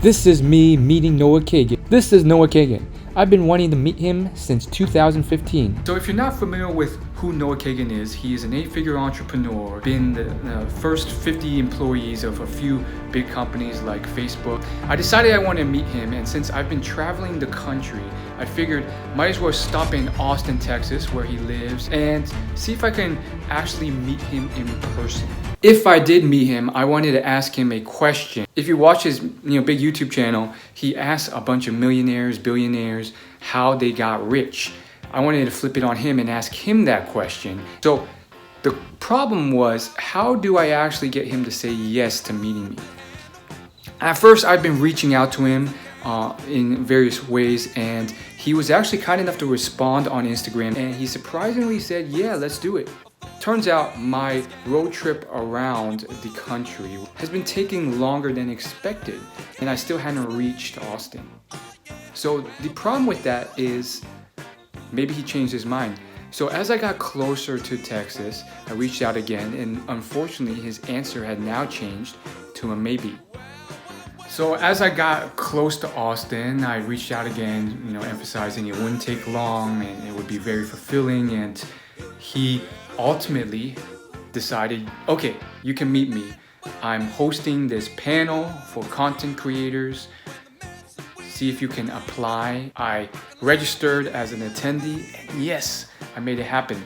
This is me meeting Noah Kagan. This is Noah Kagan. I've been wanting to meet him since 2015. So if you're not familiar with who Noah Kagan is, he is an 8-figure entrepreneur, been the first 50 employees of a few big companies like Facebook. I decided I wanted to meet him, and since I've been traveling the country, I figured might as well stop in Austin, Texas, where he lives, and see if I can actually meet him in person. If I did meet him, I wanted to ask him a question. If you watch his big YouTube channel, he asks a bunch of millionaires, billionaires, how they got rich. I wanted to flip it on him and ask him that question. So the problem was, how do I actually get him to say yes to meeting me? At first, I've been reaching out to him in various ways, and he was actually kind enough to respond on Instagram, and he surprisingly said, yeah, let's do it. Turns out my road trip around the country has been taking longer than expected, and I still hadn't reached Austin. So the problem with that is maybe he changed his mind. So as I got closer to Texas, I reached out again, and unfortunately his answer had now changed to a maybe. So as I got close to Austin, I reached out again, emphasizing it wouldn't take long and it would be very fulfilling, and he ultimately decided, okay, you can meet me. I'm hosting this panel for content creators. See if you can apply. I registered as an attendee, and yes, I made it happen.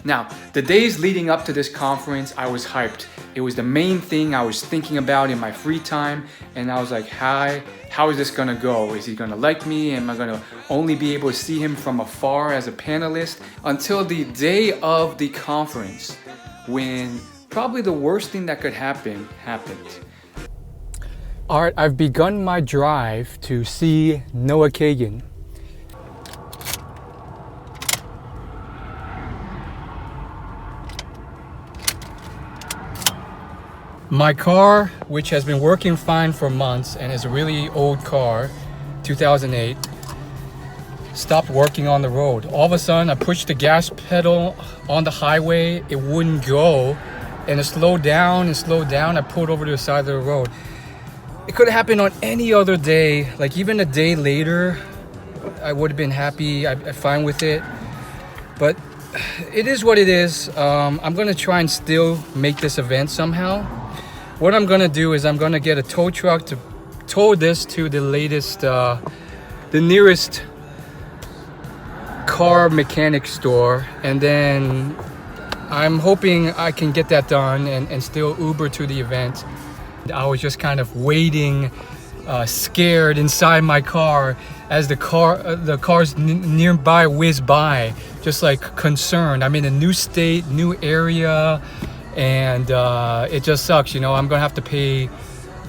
Now, the days leading up to this conference, I was hyped. It was the main thing I was thinking about in my free time, and I was like, how is this gonna go? Is he gonna like me? Am I gonna only be able to see him from afar as a panelist? Until the day of the conference, when probably the worst thing that could happen happened. All right, I've begun my drive to see Noah Kagan. My car, which has been working fine for months and is a really old car, 2008, stopped working on the road. All of a sudden, I pushed the gas pedal on the highway, it wouldn't go, and it slowed down and slowed down. I pulled over to the side of the road. It could have happened on any other day, like even a day later, I would have been happy, I'm fine with it. But it is what it is. I'm gonna try and still make this event somehow. What I'm gonna do is I'm gonna get a tow truck to tow this to the nearest car mechanic store, and then I'm hoping I can get that done and still Uber to the event. I was just kind of waiting, scared inside my car as the cars nearby whiz by, just like concerned. I'm in a new state, new area, and it just sucks. I'm gonna have to pay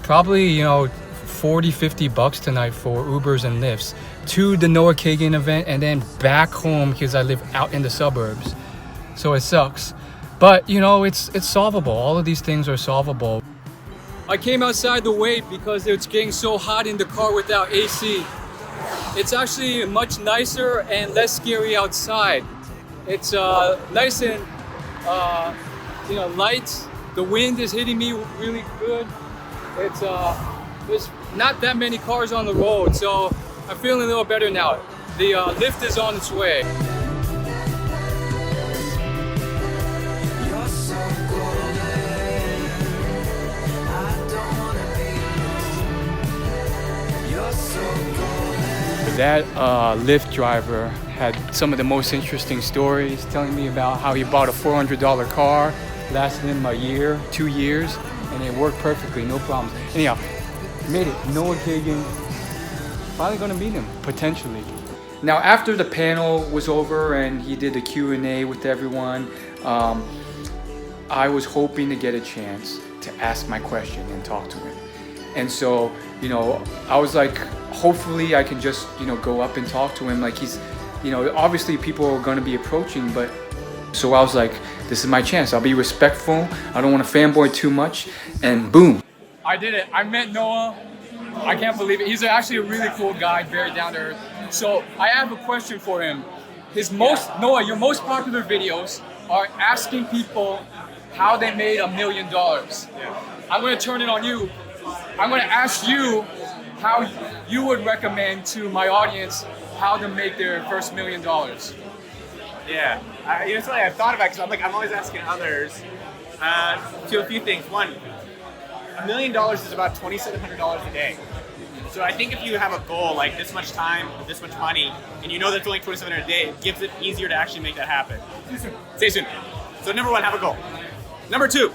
probably $40-50 tonight for Ubers and Lyfts to the Noah Kagan event, and then back home because I live out in the suburbs. So it sucks, but it's solvable. All of these things are solvable. I came outside to wait because it's getting so hot in the car without AC. It's actually much nicer and less scary outside. It's nice and light. The wind is hitting me really good. It's there's not that many cars on the road, so I'm feeling a little better now. The lift is on its way. That Lyft driver had some of the most interesting stories, telling me about how he bought a $400 car, lasted him a year, 2 years, and it worked perfectly, no problems. Anyhow, made it. Noah Kagan, finally gonna meet him, potentially. Now, after the panel was over and he did the Q&A with everyone, I was hoping to get a chance to ask my question and talk to him. And so, I was like, hopefully I can just, go up and talk to him. Like he's, obviously people are going to be approaching, but so I was like, this is my chance. I'll be respectful. I don't want to fanboy too much. And boom. I did it. I met Noah. I can't believe it. He's actually a really cool guy, very down to earth. So I have a question for him. Noah, your most popular videos are asking people how they made $1 million. I'm going to turn it on you. I'm going to ask you how you would recommend to my audience how to make their first $1 million. Yeah, it's something I've thought about because I'm always asking others to a few things. One, $1 million is about $2,700 a day. So I think if you have a goal like this much time, this much money, and you know that's only $2,700 a day, it gives it easier to actually make that happen. Stay soon. So number one, have a goal. Number two,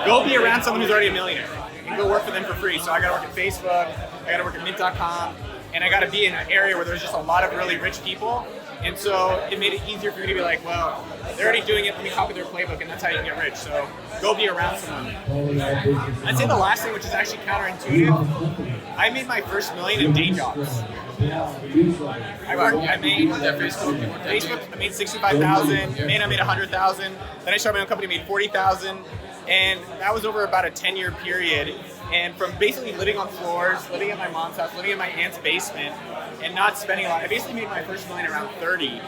go be around someone who's already a millionaire and go work for them for free. So I got to work at Facebook, I got to work at Mint.com, and I got to be in an area where there's just a lot of really rich people. And so it made it easier for me to be like, well, they're already doing it, let me copy their playbook, and that's how you can get rich. So go be around someone. I'd say the last thing, which is actually counterintuitive, I made my first $1 million in day jobs. I made 65,000, Maine I made 100,000, then I started my own company, made 40,000, and that was over about a 10-year period. And from basically living on floors, living at my mom's house, living in my aunt's basement, and not spending a lot, I basically made my first $1 million around 30,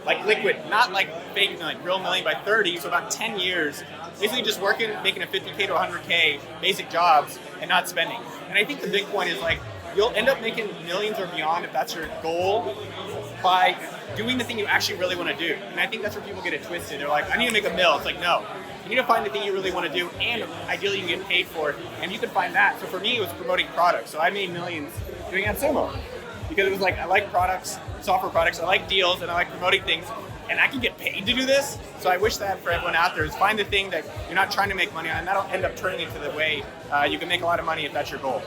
like liquid, not like fake million, real $1 million by 30, so about 10 years, basically just working, making a 50K to 100K basic jobs and not spending. And I think the big point is like, you'll end up making millions or beyond if that's your goal by doing the thing you actually really want to do. And I think that's where people get it twisted. They're like, I need to make a mill. It's like, no. You need to find the thing you really want to do, and ideally you can get paid for it. And you can find that. So for me, it was promoting products. So I made millions doing AdSumo because it was like, I like products, software products, I like deals, and I like promoting things. And I can get paid to do this. So I wish that for everyone out there is find the thing that you're not trying to make money on, and that'll end up turning into the way you can make a lot of money if that's your goal.